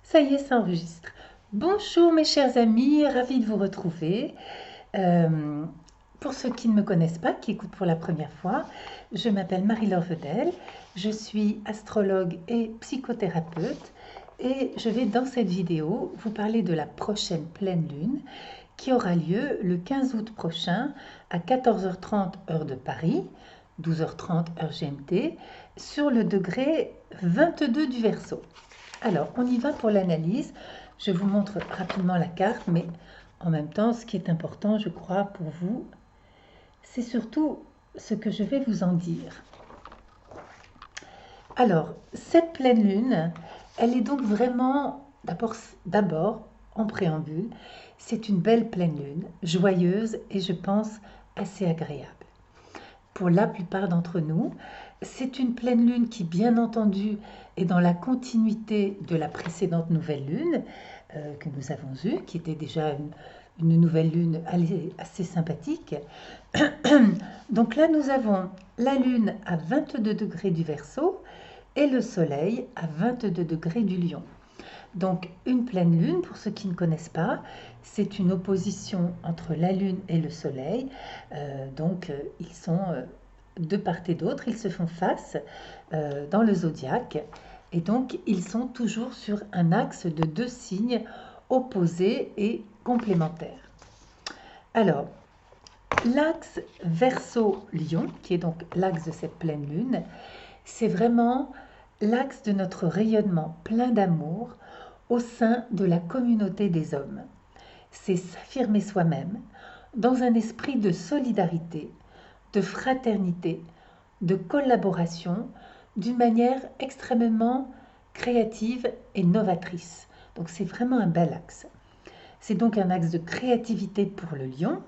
Ça y est, ça enregistre. Bonjour mes chers amis, ravi de vous retrouver. Euh, pour ceux qui ne me connaissent pas, qui écoutent pour la première fois, je m'appelle Marie-Laure Vedel, je suis astrologue et psychothérapeute et je vais dans cette vidéo vous parler de la prochaine pleine lune qui aura lieu le 15 août prochain à 14h30 heure de Paris, 12h30 heure GMT, sur le degré 22 du Verseau. Alors, on y va pour l'analyse. Je vous montre rapidement la carte, mais en même temps, ce qui est important, je crois, pour vous, c'est surtout ce que je vais vous en dire. Alors, cette pleine lune, elle est donc vraiment, d'abord, en préambule, c'est une belle pleine lune, joyeuse et je pense assez agréable. Pour la plupart d'entre nous, c'est une pleine lune qui, bien entendu, est dans la continuité de la précédente nouvelle lune que nous avons eue, qui était déjà une nouvelle lune assez sympathique. Donc là, nous avons la lune à 22 degrés du Verseau et le soleil à 22 degrés du Lion. Donc une pleine lune, pour ceux qui ne connaissent pas, c'est une opposition entre la lune et le soleil. Ils sont de part et d'autre, ils se font face dans le zodiaque. Et donc ils sont toujours sur un axe de deux signes opposés et complémentaires. Alors, l'axe Verseau-Lion, qui est donc l'axe de cette pleine lune, c'est vraiment l'axe de notre rayonnement plein d'amour au sein de la communauté des hommes. C'est s'affirmer soi-même dans un esprit de solidarité, de fraternité, de collaboration, d'une manière extrêmement créative et novatrice. Donc c'est vraiment un bel axe. C'est donc un axe de créativité pour le lion.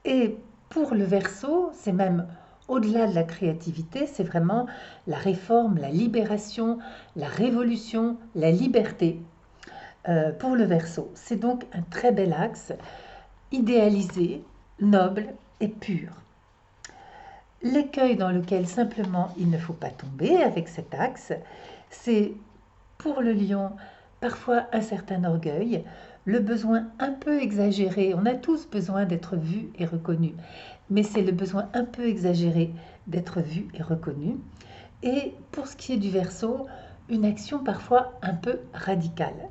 Et pour le Verseau, c'est même au-delà de la créativité, c'est vraiment la réforme, la libération, la révolution, la liberté pour le Verseau. C'est donc un très bel axe, idéalisé, noble et pur. L'écueil dans lequel simplement il ne faut pas tomber avec cet axe, c'est pour le lion parfois un certain orgueil, le besoin un peu exagéré, on a tous besoin d'être vus et reconnus, mais c'est le besoin un peu exagéré d'être vu et reconnu. Et pour ce qui est du Verseau, une action parfois un peu radicale.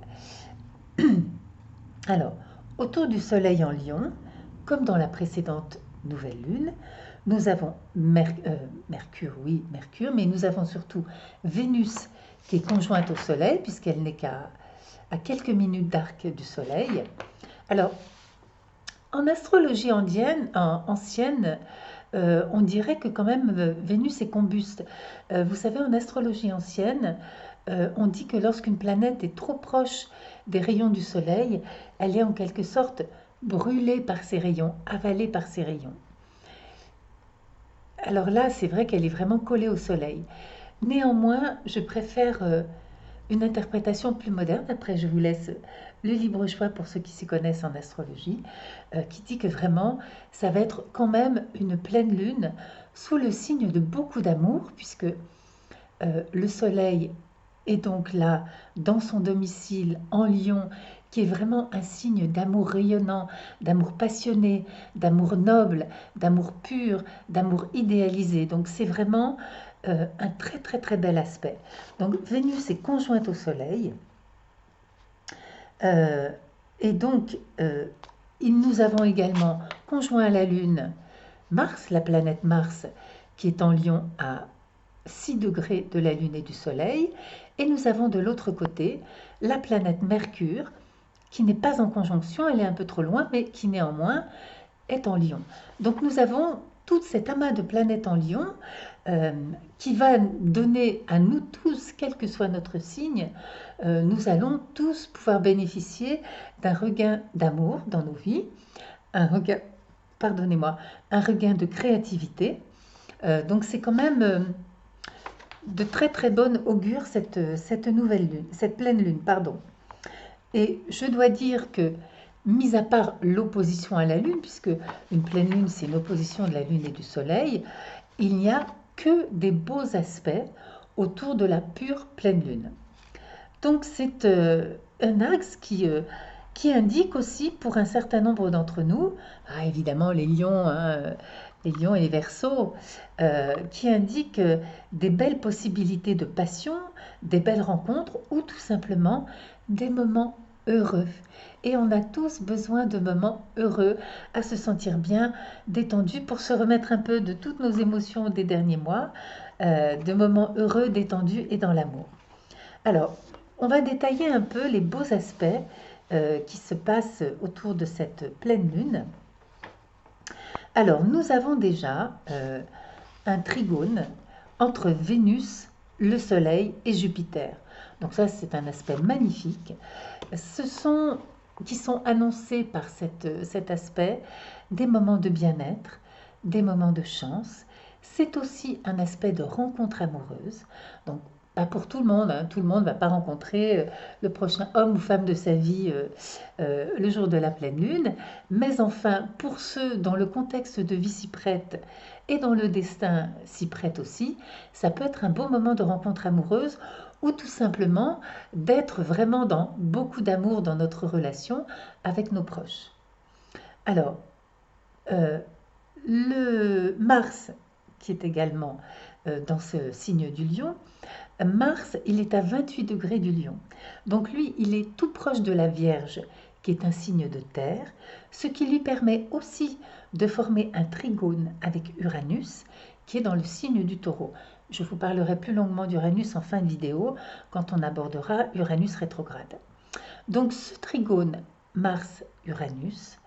Alors, autour du Soleil en Lion, comme dans la précédente nouvelle lune, nous avons Mercure, mais nous avons surtout Vénus qui est conjointe au Soleil, puisqu'elle n'est qu'à quelques minutes d'arc du Soleil. Alors, en astrologie ancienne, on dirait que quand même Vénus est combuste. Vous savez, en astrologie ancienne, on dit que lorsqu'une planète est trop proche des rayons du Soleil, elle est en quelque sorte brûlée par ses rayons, avalée par ses rayons. Alors là, c'est vrai qu'elle est vraiment collée au Soleil. Néanmoins, je préfère une interprétation plus moderne. Après, je vous laisse le libre choix pour ceux qui s'y connaissent en astrologie, qui dit que vraiment, ça va être quand même une pleine lune sous le signe de beaucoup d'amour, puisque le Soleil est donc là dans son domicile en Lion, qui est vraiment un signe d'amour rayonnant, d'amour passionné, d'amour noble, d'amour pur, d'amour idéalisé. Donc c'est vraiment un très très très bel aspect. Donc Vénus est conjointe au Soleil. Et donc nous avons également conjoint à la Lune Mars, la planète Mars, qui est en Lion à 6 degrés de la Lune et du Soleil. Et nous avons de l'autre côté la planète Mercure, qui n'est pas en conjonction, elle est un peu trop loin, mais qui néanmoins est en Lion. Donc nous avons tout cet amas de planètes en Lion qui va donner à nous tous, quel que soit notre signe, nous allons tous pouvoir bénéficier d'un regain d'amour dans nos vies, un regain de créativité. Donc c'est quand même de très très bonne augure cette nouvelle lune, cette pleine lune, pardon. Et je dois dire que, mis à part l'opposition à la Lune, puisque une pleine Lune, c'est une opposition de la Lune et du Soleil, il n'y a que des beaux aspects autour de la pure pleine Lune. Donc c'est un axe qui indique aussi pour un certain nombre d'entre nous, évidemment les lions, hein, les lions et les verseaux, qui indique des belles possibilités de passion, des belles rencontres ou tout simplement des moments heureux. Et on a tous besoin de moments heureux, à se sentir bien, détendu, pour se remettre un peu de toutes nos émotions des derniers mois, de moments heureux, détendus et dans l'amour. Alors, on va détailler un peu les beaux aspects qui se passent autour de cette pleine lune. Alors, nous avons déjà un trigone entre Vénus, le Soleil et Jupiter. Donc ça, c'est un aspect magnifique. Qui sont annoncés par cet aspect des moments de bien-être, des moments de chance. C'est aussi un aspect de rencontre amoureuse. Donc, pas pour tout le monde, hein. Tout le monde ne va pas rencontrer le prochain homme ou femme de sa vie le jour de la pleine lune. Mais enfin, pour ceux dont le contexte de vie s'y prête et dont le destin s'y prête aussi, ça peut être un beau moment de rencontre amoureuse ou tout simplement d'être vraiment dans beaucoup d'amour dans notre relation avec nos proches. Alors, le Mars, qui est également dans ce signe du Lion, Mars, il est à 28 degrés du Lion. Donc lui, il est tout proche de la Vierge, qui est un signe de terre, ce qui lui permet aussi de former un trigone avec Uranus, qui est dans le signe du Taureau. Je vous parlerai plus longuement d'Uranus en fin de vidéo, quand on abordera Uranus rétrograde. Donc ce trigone Mars-Uranus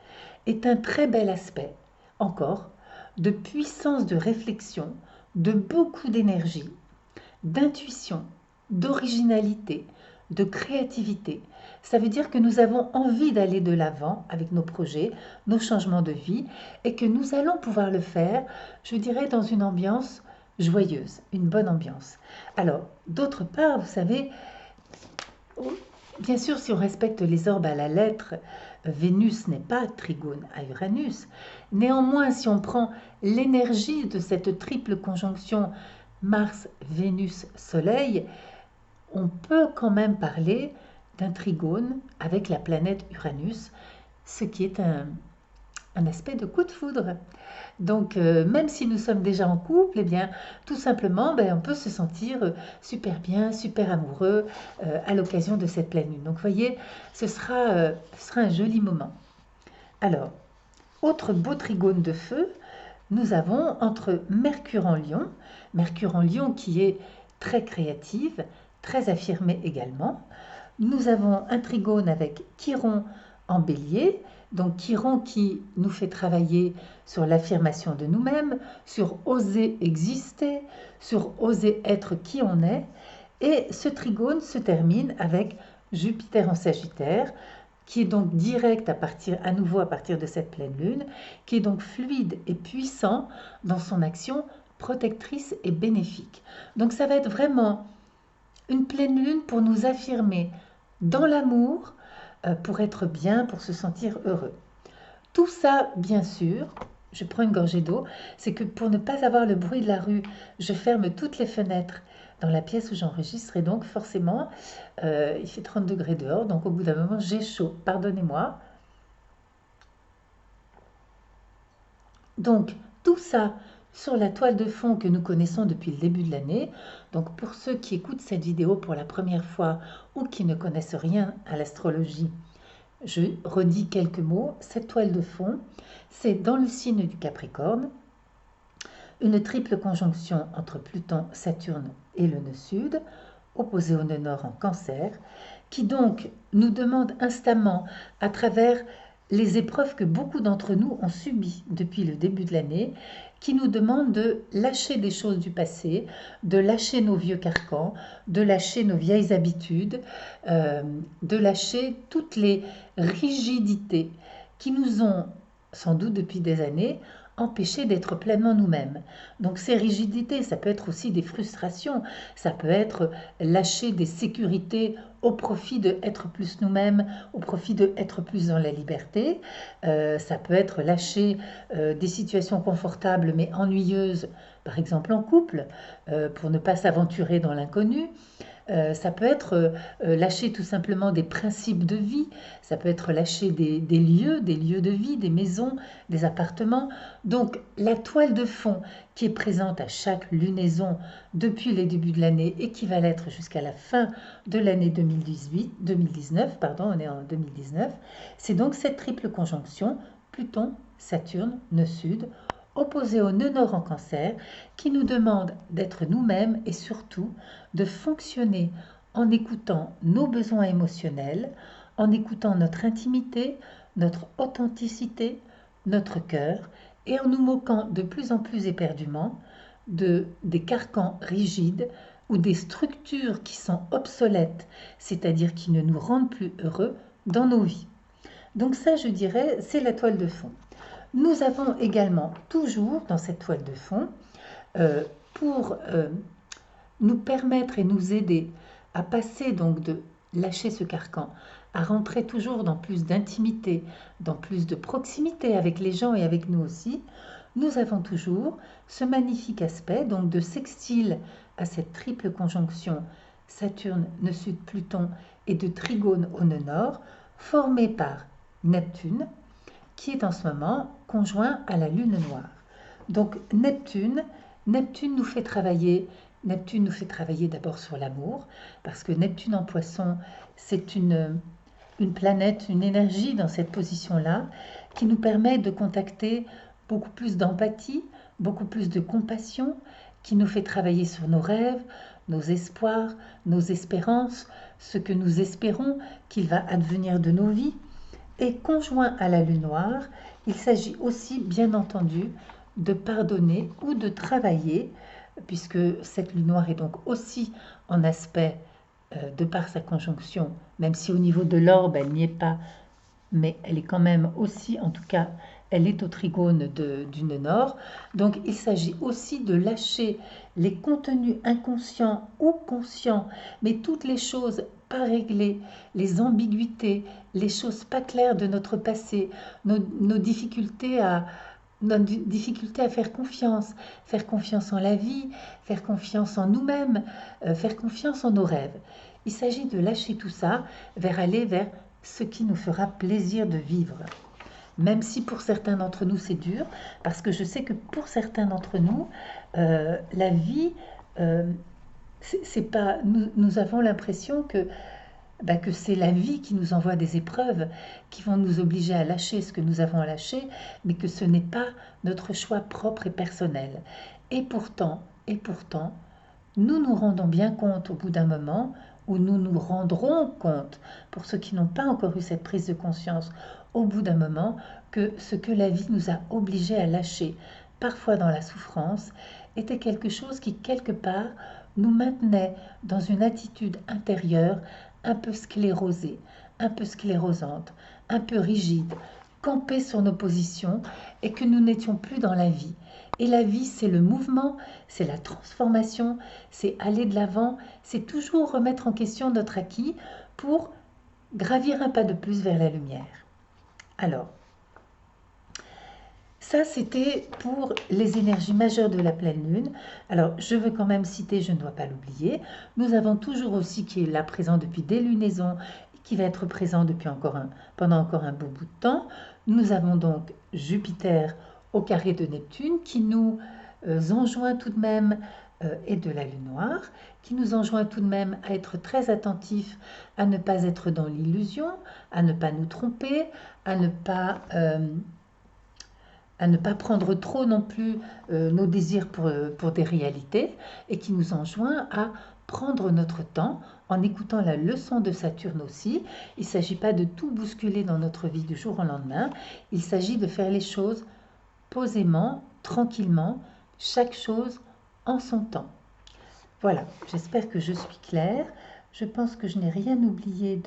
est un très bel aspect, encore, de puissance de réflexion, de beaucoup d'énergie, d'intuition, d'originalité, de créativité. Ça veut dire que nous avons envie d'aller de l'avant avec nos projets, nos changements de vie, et que nous allons pouvoir le faire, je dirais, dans une ambiance joyeuse, une bonne ambiance. Alors, d'autre part, vous savez, bien sûr, si on respecte les orbes à la lettre, Vénus n'est pas trigone à Uranus. Néanmoins, si on prend l'énergie de cette triple conjonction Mars, Vénus, Soleil, on peut quand même parler d'un trigone avec la planète Uranus, ce qui est un aspect de coup de foudre. Donc, même si nous sommes déjà en couple, eh bien, tout simplement, on peut se sentir super bien, super amoureux à l'occasion de cette pleine lune. Donc, vous voyez, ce sera un joli moment. Alors, autre beau trigone de feu, nous avons entre Mercure en Lion qui est très créative, très affirmée également. Nous avons un trigone avec Chiron en Bélier, donc Chiron qui nous fait travailler sur l'affirmation de nous-mêmes, sur oser exister, sur oser être qui on est. Et ce trigone se termine avec Jupiter en Sagittaire, qui est donc direct à nouveau à partir de cette pleine lune, qui est donc fluide et puissant dans son action protectrice et bénéfique. Donc ça va être vraiment une pleine lune pour nous affirmer dans l'amour, pour être bien, pour se sentir heureux. Tout ça, bien sûr, je prends une gorgée d'eau, c'est que pour ne pas avoir le bruit de la rue, je ferme toutes les fenêtres dans la pièce où j'enregistre et donc forcément, il fait 30 degrés dehors, donc au bout d'un moment, j'ai chaud, pardonnez-moi. Donc, tout ça sur la toile de fond que nous connaissons depuis le début de l'année. Donc, pour ceux qui écoutent cette vidéo pour la première fois ou qui ne connaissent rien à l'astrologie, je redis quelques mots. Cette toile de fond, c'est dans le signe du Capricorne, une triple conjonction entre Pluton, Saturne et le nœud sud, opposé au nœud nord en Cancer, qui donc nous demande instamment, à travers les épreuves que beaucoup d'entre nous ont subies depuis le début de l'année, qui nous demande de lâcher des choses du passé, de lâcher nos vieux carcans, de lâcher nos vieilles habitudes, de lâcher toutes les rigidités qui nous ont, sans doute depuis des années, empêchés d'être pleinement nous-mêmes. Donc ces rigidités, ça peut être aussi des frustrations, ça peut être lâcher des sécurités au profit de être plus nous-mêmes, au profit de être plus dans la liberté. Ça peut être lâcher des situations confortables mais ennuyeuses, par exemple en couple, pour ne pas s'aventurer dans l'inconnu. Ça peut être lâcher tout simplement des principes de vie, ça peut être lâcher des lieux de vie, des maisons, des appartements. Donc la toile de fond qui est présente à chaque lunaison depuis les débuts de l'année et qui va l'être jusqu'à la fin de l'année 2019, pardon, on est en 2019, c'est donc cette triple conjonction Pluton, Saturne, nœud sud, opposé au nœud nord en Cancer, qui nous demande d'être nous-mêmes et surtout de fonctionner en écoutant nos besoins émotionnels, en écoutant notre intimité, notre authenticité, notre cœur, et en nous moquant de plus en plus éperdument des carcans rigides ou des structures qui sont obsolètes, c'est-à-dire qui ne nous rendent plus heureux dans nos vies. Donc ça, je dirais, c'est la toile de fond. Nous avons également toujours dans cette toile de fond, pour nous permettre et nous aider à passer donc de lâcher ce carcan, à rentrer toujours dans plus d'intimité, dans plus de proximité avec les gens et avec nous aussi, nous avons toujours ce magnifique aspect donc de sextile à cette triple conjonction Saturne, nœud sud, Pluton et de trigone au nœud nord, formé par Neptune, qui est en ce moment conjoint à la lune noire. Donc Neptune nous fait travailler. Neptune nous fait travailler d'abord sur l'amour, parce que Neptune en Poisson, c'est une planète, une énergie dans cette position-là, qui nous permet de contacter beaucoup plus d'empathie, beaucoup plus de compassion, qui nous fait travailler sur nos rêves, nos espoirs, nos espérances, ce que nous espérons qu'il va advenir de nos vies. Et conjoint à la lune noire, il s'agit aussi, bien entendu, de pardonner ou de travailler, puisque cette lune noire est donc aussi en aspect de par sa conjonction, même si au niveau de l'orbe, elle n'y est pas, mais elle est quand même aussi, en tout cas, elle est au trigone du nœud nord. Donc il s'agit aussi de lâcher les contenus inconscients ou conscients, mais toutes les choses pas réglées, les ambiguïtés, les choses pas claires de notre passé, nos difficultés à faire confiance en la vie, faire confiance en nous-mêmes, faire confiance en nos rêves. Il s'agit de lâcher tout ça aller vers ce qui nous fera plaisir de vivre. Même si pour certains d'entre nous c'est dur, parce que je sais que pour certains d'entre nous, la vie, c'est pas, nous avons l'impression que c'est la vie qui nous envoie des épreuves qui vont nous obliger à lâcher ce que nous avons à lâcher, mais que ce n'est pas notre choix propre et personnel. Et pourtant, nous nous rendons bien compte au bout d'un moment, ou nous nous rendrons compte, pour ceux qui n'ont pas encore eu cette prise de conscience, au bout d'un moment, que ce que la vie nous a obligés à lâcher, parfois dans la souffrance, était quelque chose qui, quelque part, nous maintenait dans une attitude intérieure un peu sclérosée, un peu sclérosante, un peu rigide, campée sur nos positions et que nous n'étions plus dans la vie. Et la vie, c'est le mouvement, c'est la transformation, c'est aller de l'avant, c'est toujours remettre en question notre acquis pour gravir un pas de plus vers la lumière. Alors, ça, c'était pour les énergies majeures de la pleine lune. Alors, je veux quand même citer, je ne dois pas l'oublier, nous avons toujours aussi, qui est là présent depuis des lunaisons, qui va être présent depuis pendant encore un beau bout de temps. Nous avons donc Jupiter au carré de Neptune, qui nous enjoint tout de même, et de la lune noire, qui nous enjoint tout de même à être très attentifs, à ne pas être dans l'illusion, à ne pas nous tromper, à ne pas prendre trop non plus nos désirs pour des réalités, et qui nous enjoint à prendre notre temps en écoutant la leçon de Saturne aussi. Il ne s'agit pas de tout bousculer dans notre vie du jour au lendemain, il s'agit de faire les choses posément, tranquillement, chaque chose en son temps. Voilà, j'espère que je suis claire. Je pense que je n'ai rien oublié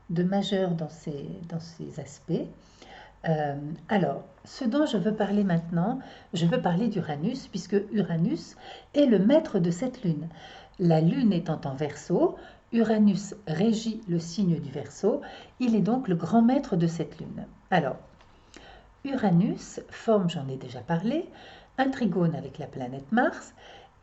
de majeur dans ces aspects. Alors, ce dont je veux parler maintenant, je veux parler d'Uranus, puisque Uranus est le maître de cette lune. La lune étant en Verseau, Uranus régit le signe du Verseau, il est donc le grand maître de cette lune. Alors, Uranus forme, j'en ai déjà parlé, un trigone avec la planète Mars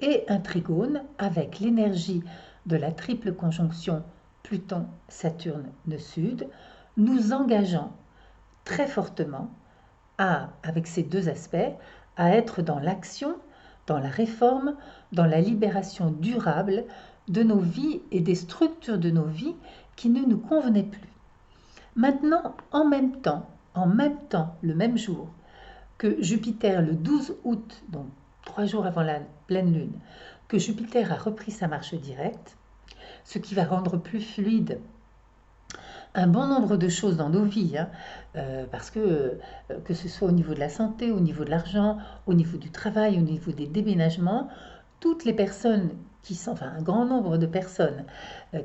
et un trigone avec l'énergie de la triple conjonction Pluton-Saturne Sud, nous engageant très fortement avec ces deux aspects, à être dans l'action, dans la réforme, dans la libération durable de nos vies et des structures de nos vies qui ne nous convenaient plus. Maintenant, en même temps, le même jour, que Jupiter, le 12 août, donc 3 jours avant la pleine lune, que Jupiter a repris sa marche directe, ce qui va rendre plus fluide un bon nombre de choses dans nos vies, parce que ce soit au niveau de la santé, au niveau de l'argent, au niveau du travail, au niveau des déménagements, toutes les personnes un grand nombre de personnes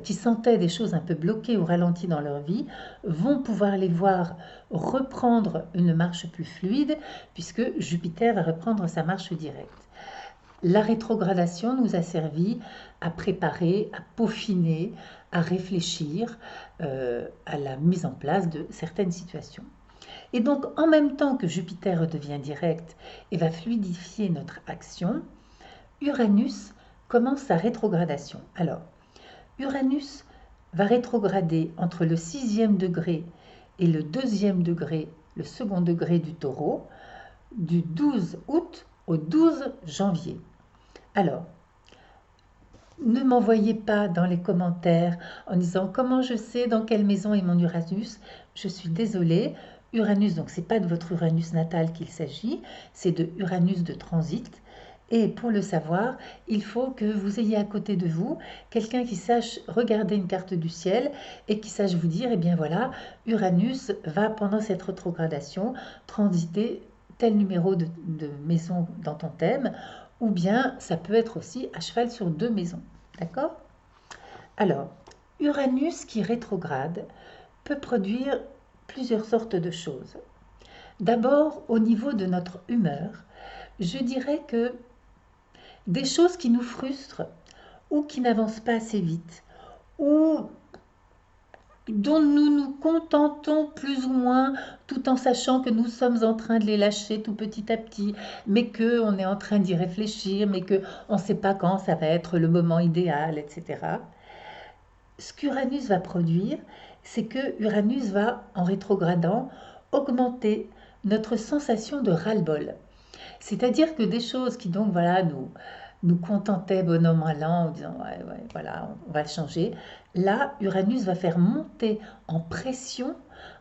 qui sentaient des choses un peu bloquées ou ralenties dans leur vie vont pouvoir les voir reprendre une marche plus fluide, puisque Jupiter va reprendre sa marche directe. La rétrogradation nous a servi à préparer, à peaufiner, à réfléchir à la mise en place de certaines situations. Et donc, en même temps que Jupiter redevient direct et va fluidifier notre action, Uranus commence sa rétrogradation. Alors, Uranus va rétrograder entre le 6e degré et le 2e degré, le second degré du Taureau, du 12 août au 12 janvier. Alors, ne m'envoyez pas dans les commentaires en disant comment je sais dans quelle maison est mon Uranus. Je suis désolée. Uranus, donc c'est pas de votre Uranus natal qu'il s'agit, c'est de Uranus de transit. Et pour le savoir, il faut que vous ayez à côté de vous quelqu'un qui sache regarder une carte du ciel et qui sache vous dire, eh bien voilà, Uranus va pendant cette rétrogradation transiter tel numéro de maison dans ton thème, ou bien ça peut être aussi à cheval sur 2 maisons. D'accord? Alors, Uranus qui rétrograde peut produire plusieurs sortes de choses. D'abord, au niveau de notre humeur, je dirais que des choses qui nous frustrent ou qui n'avancent pas assez vite ou dont nous nous contentons plus ou moins tout en sachant que nous sommes en train de les lâcher tout petit à petit, mais qu'on est en train d'y réfléchir, mais qu'on ne sait pas quand ça va être le moment idéal, etc. Ce qu'Uranus va produire, c'est que Uranus va, en rétrogradant, augmenter notre sensation de ras-le-bol. C'est-à-dire que des choses qui donc voilà nous contentaient bon an mal an en disant ouais voilà on va le changer, là Uranus va faire monter en pression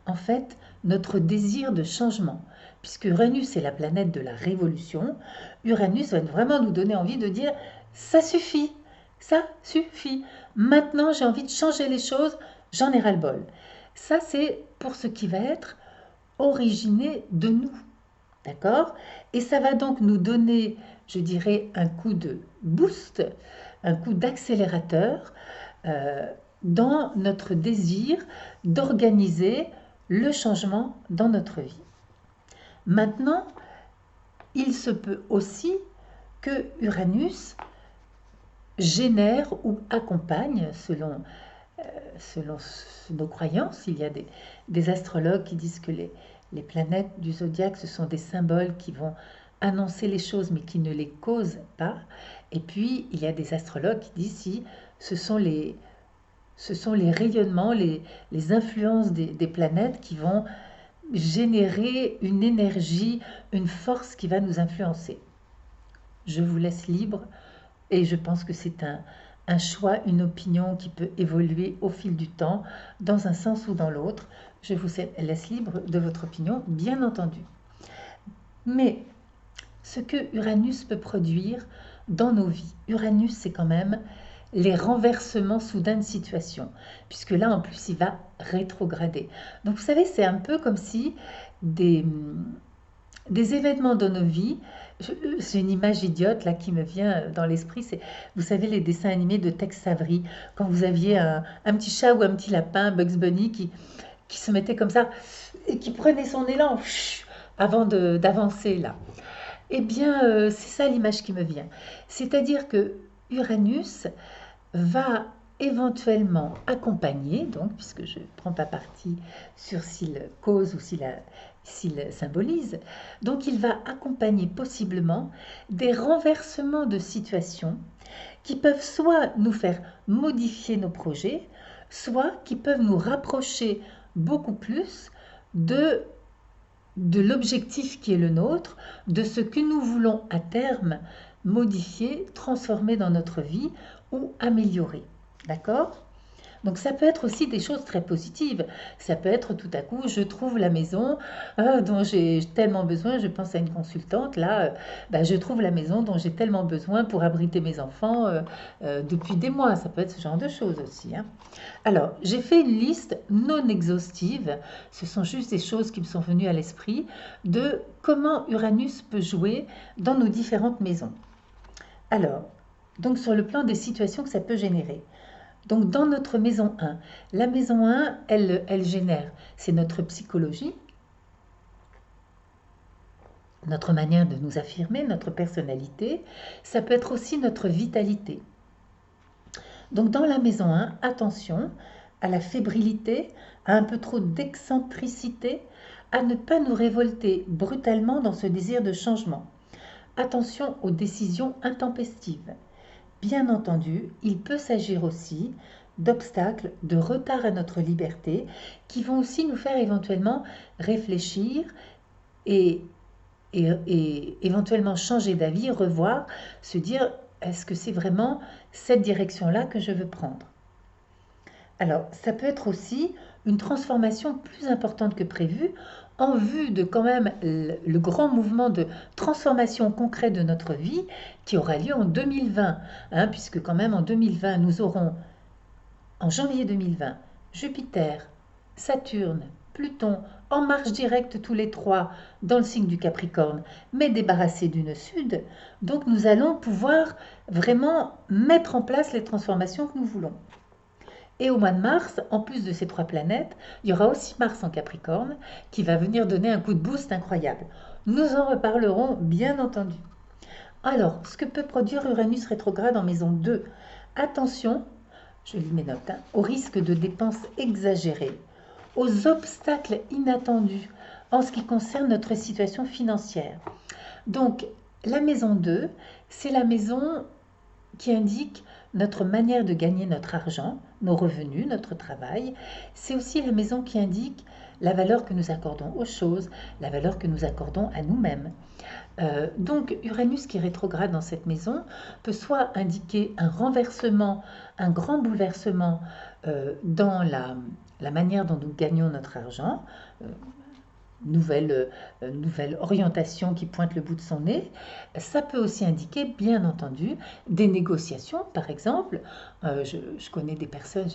en fait notre désir de changement, puisque Uranus est la planète de la révolution. Uranus va vraiment nous donner envie de dire ça suffit, maintenant j'ai envie de changer les choses, j'en ai ras-le-bol. Ça c'est pour ce qui va être originé de nous. D'accord? Et ça va donc nous donner, je dirais, un coup de boost, un coup d'accélérateur dans notre désir d'organiser le changement dans notre vie. Maintenant, il se peut aussi que Uranus génère ou accompagne, selon nos croyances, il y a des astrologues qui disent que les planètes du zodiaque, ce sont des symboles qui vont annoncer les choses mais qui ne les causent pas. Et puis, il y a des astrologues qui disent si ce sont les rayonnements, les influences des planètes qui vont générer une énergie, une force qui va nous influencer. Je vous laisse libre et je pense que c'est un choix, une opinion qui peut évoluer au fil du temps, dans un sens ou dans l'autre. Je vous laisse libre de votre opinion, bien entendu. Mais ce que Uranus peut produire dans nos vies, Uranus, c'est quand même les renversements soudains de situation, puisque là, en plus, il va rétrograder. Donc, vous savez, c'est un peu comme si des événements dans nos vies, c'est une image idiote là qui me vient dans l'esprit, c'est, vous savez, les dessins animés de Tex Avery, quand vous aviez un petit chat ou un petit lapin, Bugs Bunny, qui se mettait comme ça et qui prenait son élan avant d'avancer là. Eh bien, c'est ça l'image qui me vient. C'est-à-dire que Uranus va éventuellement accompagner, donc puisque je ne prends pas parti sur s'il cause ou s'il symbolise, donc il va accompagner possiblement des renversements de situation qui peuvent soit nous faire modifier nos projets, soit qui peuvent nous rapprocher beaucoup plus de l'objectif qui est le nôtre, de ce que nous voulons à terme modifier, transformer dans notre vie ou améliorer. D'accord? Donc ça peut être aussi des choses très positives. Ça peut être tout à coup, je trouve la maison dont j'ai tellement besoin, je pense à une consultante, là, je trouve la maison dont j'ai tellement besoin pour abriter mes enfants depuis des mois. Ça peut être ce genre de choses aussi, hein. Alors, j'ai fait une liste non exhaustive, ce sont juste des choses qui me sont venues à l'esprit, de comment Uranus peut jouer dans nos différentes maisons. Alors, donc sur le plan des situations que ça peut générer. Donc dans notre maison 1, la maison 1, elle génère, c'est notre psychologie, notre manière de nous affirmer, notre personnalité, ça peut être aussi notre vitalité. Donc dans la maison 1, attention à la fébrilité, à un peu trop d'excentricité, à ne pas nous révolter brutalement dans ce désir de changement. Attention aux décisions intempestives. Bien entendu, il peut s'agir aussi d'obstacles, de retard à notre liberté, qui vont aussi nous faire éventuellement réfléchir et éventuellement changer d'avis, revoir, se dire est-ce que c'est vraiment cette direction-là que je veux prendre? Alors, ça peut être aussi une transformation plus importante que prévu en vue de quand même le grand mouvement de transformation concrète de notre vie qui aura lieu en 2020, hein, puisque quand même en 2020, nous aurons, en janvier 2020, Jupiter, Saturne, Pluton en marche directe tous les trois dans le signe du Capricorne, mais débarrassés du nœud sud. Donc nous allons pouvoir vraiment mettre en place les transformations que nous voulons. Et au mois de mars, en plus de ces trois planètes, il y aura aussi Mars en Capricorne qui va venir donner un coup de boost incroyable. Nous en reparlerons bien entendu. Alors, ce que peut produire Uranus rétrograde en maison 2. Attention, je lis mes notes, hein, au risque de dépenses exagérées, aux obstacles inattendus en ce qui concerne notre situation financière. Donc, la maison 2, c'est la maison qui indique notre manière de gagner notre argent, nos revenus, notre travail. C'est aussi la maison qui indique la valeur que nous accordons aux choses, la valeur que nous accordons à nous-mêmes. Donc Uranus qui rétrograde dans cette maison peut soit indiquer un renversement, un grand bouleversement dans la manière dont nous gagnons notre argent, nouvelle orientation qui pointe le bout de son nez. Ça peut aussi indiquer, bien entendu, des négociations, par exemple. Je connais des personnes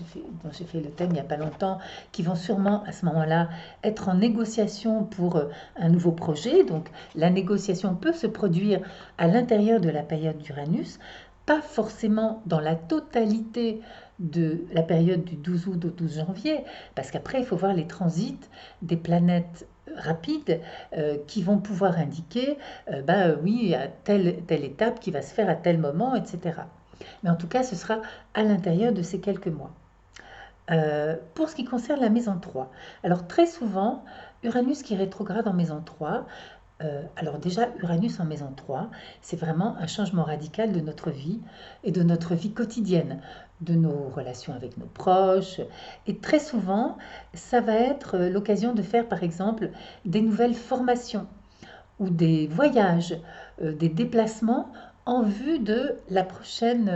dont j'ai fait le thème il n'y a pas longtemps, qui vont sûrement à ce moment-là être en négociation pour un nouveau projet. Donc la négociation peut se produire à l'intérieur de la période d'Uranus, pas forcément dans la totalité de la période du 12 août au 12 janvier, parce qu'après, il faut voir les transits des planètes rapides qui vont pouvoir indiquer, oui, à telle étape qui va se faire à tel moment, etc. Mais en tout cas, ce sera à l'intérieur de ces quelques mois. Pour ce qui concerne la maison 3, alors très souvent, Uranus qui rétrograde en maison 3, alors déjà, Uranus en maison 3, c'est vraiment un changement radical de notre vie et de notre vie quotidienne, de nos relations avec nos proches. Et très souvent, ça va être l'occasion de faire, par exemple, des nouvelles formations ou des voyages, des déplacements en vue de la prochaine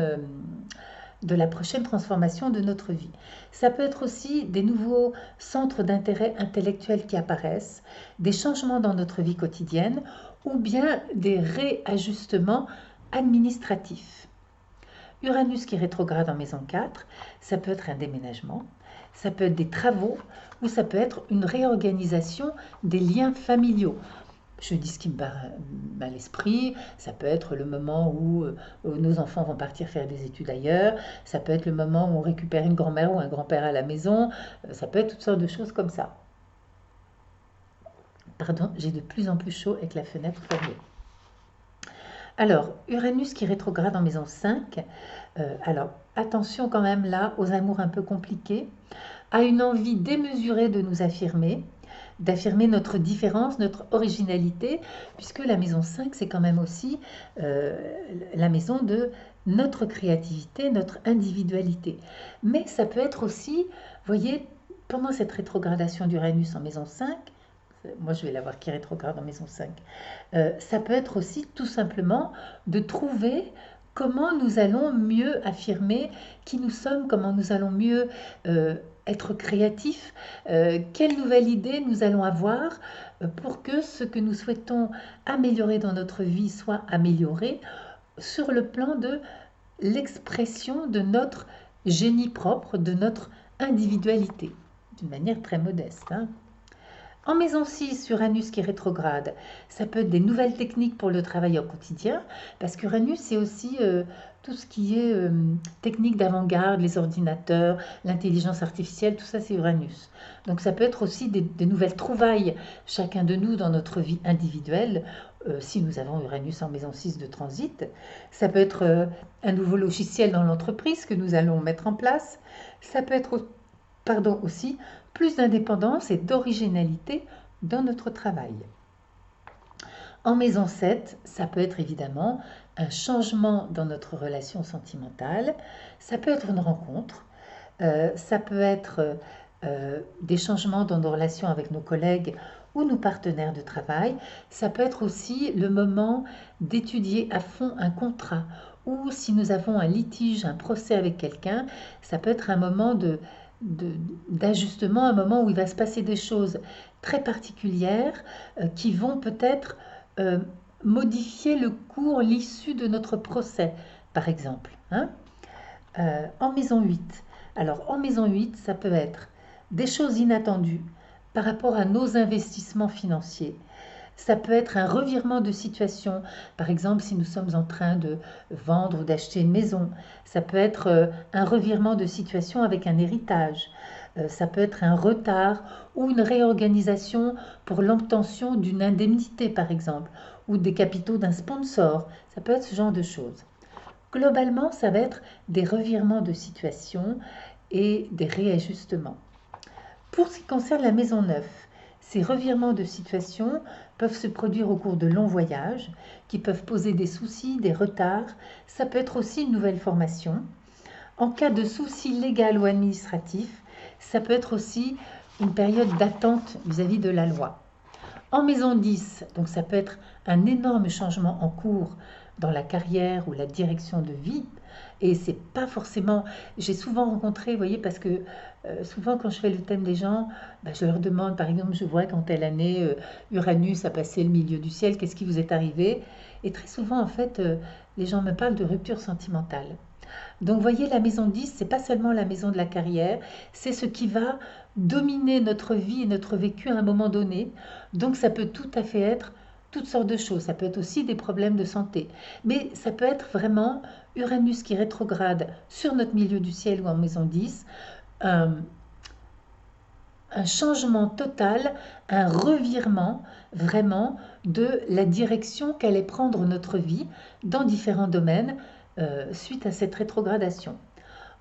transformation de notre vie. Ça peut être aussi des nouveaux centres d'intérêt intellectuel qui apparaissent, des changements dans notre vie quotidienne ou bien des réajustements administratifs. Uranus qui rétrograde en maison 4, ça peut être un déménagement, ça peut être des travaux ou ça peut être une réorganisation des liens familiaux. Je dis ce qui me bat à l'esprit, ça peut être le moment où nos enfants vont partir faire des études ailleurs, ça peut être le moment où on récupère une grand-mère ou un grand-père à la maison, ça peut être toutes sortes de choses comme ça. Pardon, j'ai de plus en plus chaud avec la fenêtre fermée. Alors, Uranus qui rétrograde en maison 5, alors attention quand même là aux amours un peu compliqués, à une envie démesurée de nous affirmer, d'affirmer notre différence, notre originalité, puisque la maison 5, c'est quand même aussi la maison de notre créativité, notre individualité. Mais ça peut être aussi, voyez, pendant cette rétrogradation d'Uranus en maison 5, moi je vais l'avoir qui rétrograde en maison 5, ça peut être aussi tout simplement de trouver comment nous allons mieux affirmer qui nous sommes, comment nous allons mieux être créatifs, quelle nouvelle idée nous allons avoir pour que ce que nous souhaitons améliorer dans notre vie soit amélioré sur le plan de l'expression de notre génie propre, de notre individualité, d'une manière très modeste. Hein. En maison 6, Uranus qui rétrograde, ça peut être des nouvelles techniques pour le travail au quotidien, parce qu'Uranus, c'est aussi tout ce qui est technique d'avant-garde, les ordinateurs, l'intelligence artificielle, tout ça c'est Uranus. Donc ça peut être aussi des nouvelles trouvailles, chacun de nous dans notre vie individuelle, si nous avons Uranus en maison 6 de transit. Ça peut être un nouveau logiciel dans l'entreprise que nous allons mettre en place. Ça peut être aussi plus d'indépendance et d'originalité dans notre travail. En maison 7, ça peut être évidemment un changement dans notre relation sentimentale, ça peut être une rencontre, ça peut être des changements dans nos relations avec nos collègues ou nos partenaires de travail, ça peut être aussi le moment d'étudier à fond un contrat, ou si nous avons un litige, un procès avec quelqu'un, ça peut être un moment d'ajustement, un moment où il va se passer des choses très particulières qui vont peut-être modifier le cours, l'issue de notre procès, par exemple. Hein. En maison 8. Alors, en maison 8, ça peut être des choses inattendues par rapport à nos investissements financiers. Ça peut être un revirement de situation, par exemple si nous sommes en train de vendre ou d'acheter une maison. Ça peut être un revirement de situation avec un héritage. Ça peut être un retard ou une réorganisation pour l'obtention d'une indemnité, par exemple, ou des capitaux d'un sponsor. Ça peut être ce genre de choses. Globalement, ça va être des revirements de situation et des réajustements. Pour ce qui concerne la maison 9, ces revirements de situation peuvent se produire au cours de longs voyages, qui peuvent poser des soucis, des retards. Ça peut être aussi une nouvelle formation. En cas de soucis légal ou administratif, ça peut être aussi une période d'attente vis-à-vis de la loi. En maison 10, donc ça peut être un énorme changement en cours dans la carrière ou la direction de vie. Et c'est pas forcément... J'ai souvent rencontré, vous voyez, parce que souvent quand je fais le thème des gens, je leur demande, par exemple, je vois qu'en telle année, Uranus a passé le milieu du ciel, qu'est-ce qui vous est arrivé? Et très souvent, en fait, les gens me parlent de rupture sentimentale. Donc, vous voyez, la maison 10, c'est pas seulement la maison de la carrière, c'est ce qui va dominer notre vie et notre vécu à un moment donné. Donc, ça peut tout à fait être toutes sortes de choses. Ça peut être aussi des problèmes de santé. Mais ça peut être vraiment Uranus qui rétrograde sur notre milieu du ciel ou en maison 10, un changement total, un revirement vraiment de la direction qu'allait prendre notre vie dans différents domaines suite à cette rétrogradation.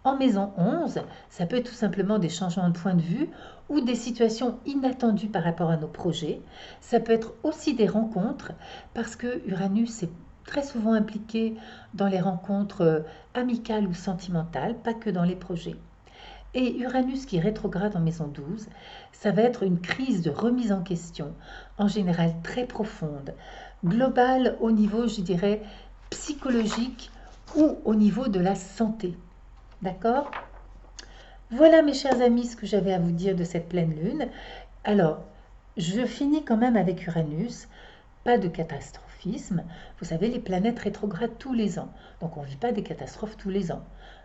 En maison 11, ça peut être tout simplement des changements de point de vue ou des situations inattendues par rapport à nos projets. Ça peut être aussi des rencontres parce que Uranus est très souvent impliqué dans les rencontres amicales ou sentimentales, pas que dans les projets. Et Uranus qui rétrograde en maison 12, ça va être une crise de remise en question, en général très profonde, globale au niveau, je dirais, psychologique ou au niveau de la santé. D'accord? Voilà mes chers amis ce que j'avais à vous dire de cette pleine lune. Alors, je finis quand même avec Uranus. Pas de catastrophisme. Vous savez, les planètes rétrogradent tous les ans. Donc on ne vit pas des catastrophes tous les ans.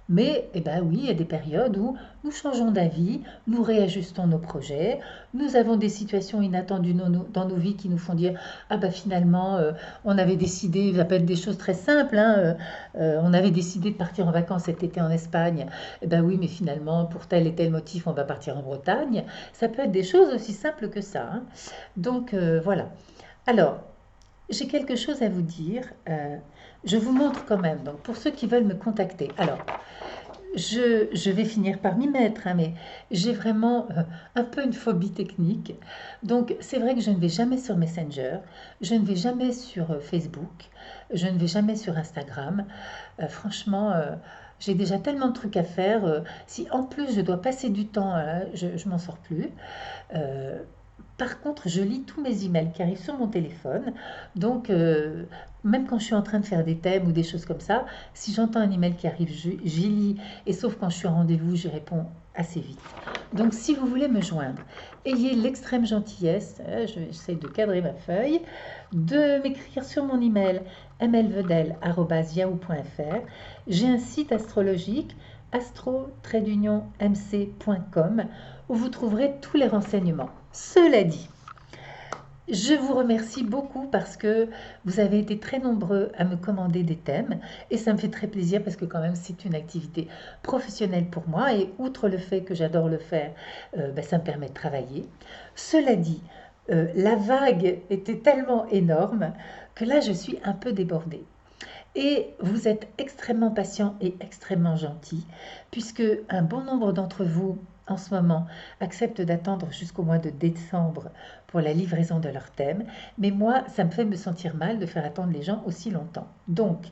Mais, eh ben oui, il y a des périodes où nous changeons d'avis, nous réajustons nos projets, nous avons des situations inattendues dans nos vies qui nous font dire ah ben finalement, on avait décidé, ça peut être des choses très simples, hein, on avait décidé de partir en vacances cet été en Espagne, eh ben oui, mais finalement, pour tel et tel motif, on va partir en Bretagne. Ça peut être des choses aussi simples que ça. Hein. Donc voilà. Alors, j'ai quelque chose à vous dire. Je vous montre quand même, donc pour ceux qui veulent me contacter. Alors, je vais finir par m'y mettre, hein, mais j'ai vraiment un peu une phobie technique. Donc c'est vrai que je ne vais jamais sur Messenger, je ne vais jamais sur Facebook, je ne vais jamais sur Instagram. Franchement, j'ai déjà tellement de trucs à faire. Si en plus je dois passer du temps, je m'en sors plus. Euh, Par contre, je lis tous mes emails qui arrivent sur mon téléphone. Donc, même quand je suis en train de faire des thèmes ou des choses comme ça, si j'entends un email qui arrive, j'y lis. Et sauf quand je suis en rendez-vous, j'y réponds assez vite. Donc, si vous voulez me joindre, ayez l'extrême gentillesse, j'essaie de cadrer ma feuille, de m'écrire sur mon email mlvedel@yahoo.fr. J'ai un site astrologique astro-mc.com où vous trouverez tous les renseignements. Cela dit, je vous remercie beaucoup parce que vous avez été très nombreux à me commander des thèmes et ça me fait très plaisir parce que quand même c'est une activité professionnelle pour moi et outre le fait que j'adore le faire, ça me permet de travailler. Cela dit, la vague était tellement énorme que là je suis un peu débordée. Et vous êtes extrêmement patient et extrêmement gentil, puisque un bon nombre d'entre vous, en ce moment, acceptent d'attendre jusqu'au mois de décembre pour la livraison de leur thème. Mais moi, ça me fait me sentir mal de faire attendre les gens aussi longtemps. Donc,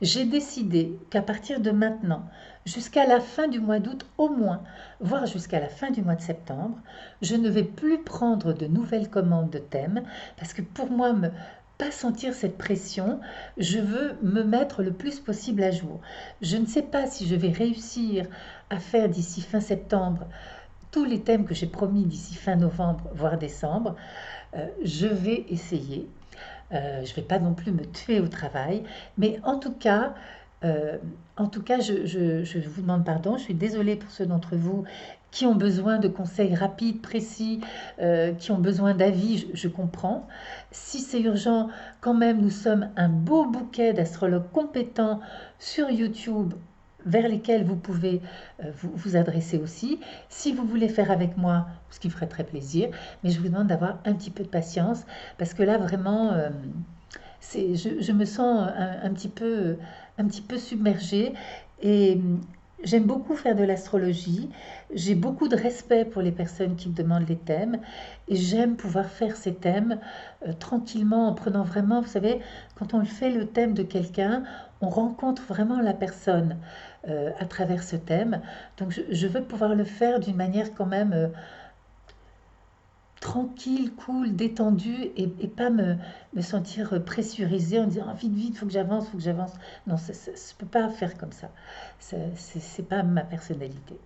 j'ai décidé qu'à partir de maintenant, jusqu'à la fin du mois d'août au moins, voire jusqu'à la fin du mois de septembre, je ne vais plus prendre de nouvelles commandes de thèmes, parce que pour moi, pas sentir cette pression, je veux me mettre le plus possible à jour. Je ne sais pas si je vais réussir à faire d'ici fin septembre tous les thèmes que j'ai promis d'ici fin novembre, voire décembre. Je vais essayer. Je ne vais pas non plus me tuer au travail, mais euh, en tout cas je vous demande pardon. Je suis désolée pour ceux d'entre vous qui ont besoin de conseils rapides, précis, qui ont besoin d'avis, je comprends. Si c'est urgent, quand même, nous sommes un beau bouquet d'astrologues compétents sur YouTube vers lesquels vous pouvez vous adresser aussi. Si vous voulez faire avec moi, ce qui me ferait très plaisir, mais je vous demande d'avoir un petit peu de patience parce que là, vraiment, je me sens un petit peu submergée et j'aime beaucoup faire de l'astrologie. J'ai beaucoup de respect pour les personnes qui me demandent les thèmes et j'aime pouvoir faire ces thèmes tranquillement en prenant vraiment, vous savez, quand on fait le thème de quelqu'un, on rencontre vraiment la personne à travers ce thème. Donc je veux pouvoir le faire d'une manière quand même tranquille, cool, détendue et pas me sentir pressurisée en disant ah, vite, vite, il faut que j'avance, il faut que j'avance. Non, je ne peux pas faire comme ça. C'est pas ma personnalité.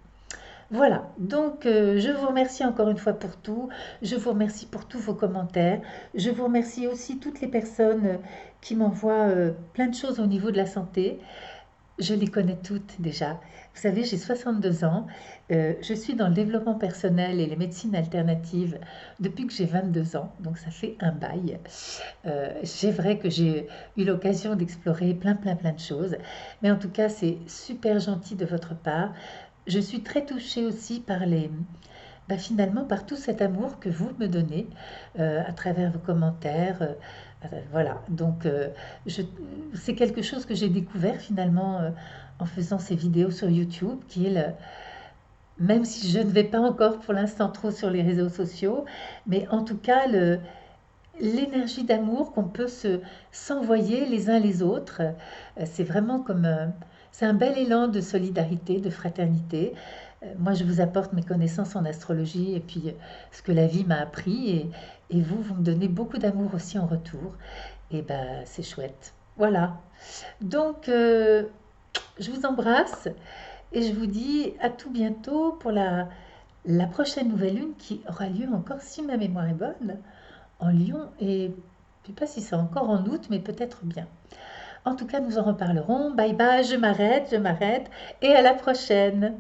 Voilà, donc je vous remercie encore une fois pour tout. Je vous remercie pour tous vos commentaires. Je vous remercie aussi toutes les personnes qui m'envoient plein de choses au niveau de la santé. Je les connais toutes déjà. Vous savez, j'ai 62 ans. Je suis dans le développement personnel et les médecines alternatives depuis que j'ai 22 ans. Donc ça fait un bail. C'est vrai que j'ai eu l'occasion d'explorer plein de choses. Mais en tout cas, c'est super gentil de votre part. Je suis très touchée aussi par finalement par tout cet amour que vous me donnez à travers vos commentaires. Voilà, donc c'est quelque chose que j'ai découvert finalement en faisant ces vidéos sur YouTube, qui est même si je ne vais pas encore pour l'instant trop sur les réseaux sociaux, mais en tout cas l'énergie d'amour qu'on peut s'envoyer les uns les autres, c'est vraiment comme c'est un bel élan de solidarité, de fraternité. Moi, je vous apporte mes connaissances en astrologie et puis ce que la vie m'a appris et vous me donnez beaucoup d'amour aussi en retour. Et ben, c'est chouette. Voilà. Donc, je vous embrasse et je vous dis à tout bientôt pour la prochaine nouvelle lune qui aura lieu encore, si ma mémoire est bonne, en Lion et je ne sais pas si c'est encore en août, mais peut-être bien. En tout cas, nous en reparlerons. Bye bye, je m'arrête et à la prochaine.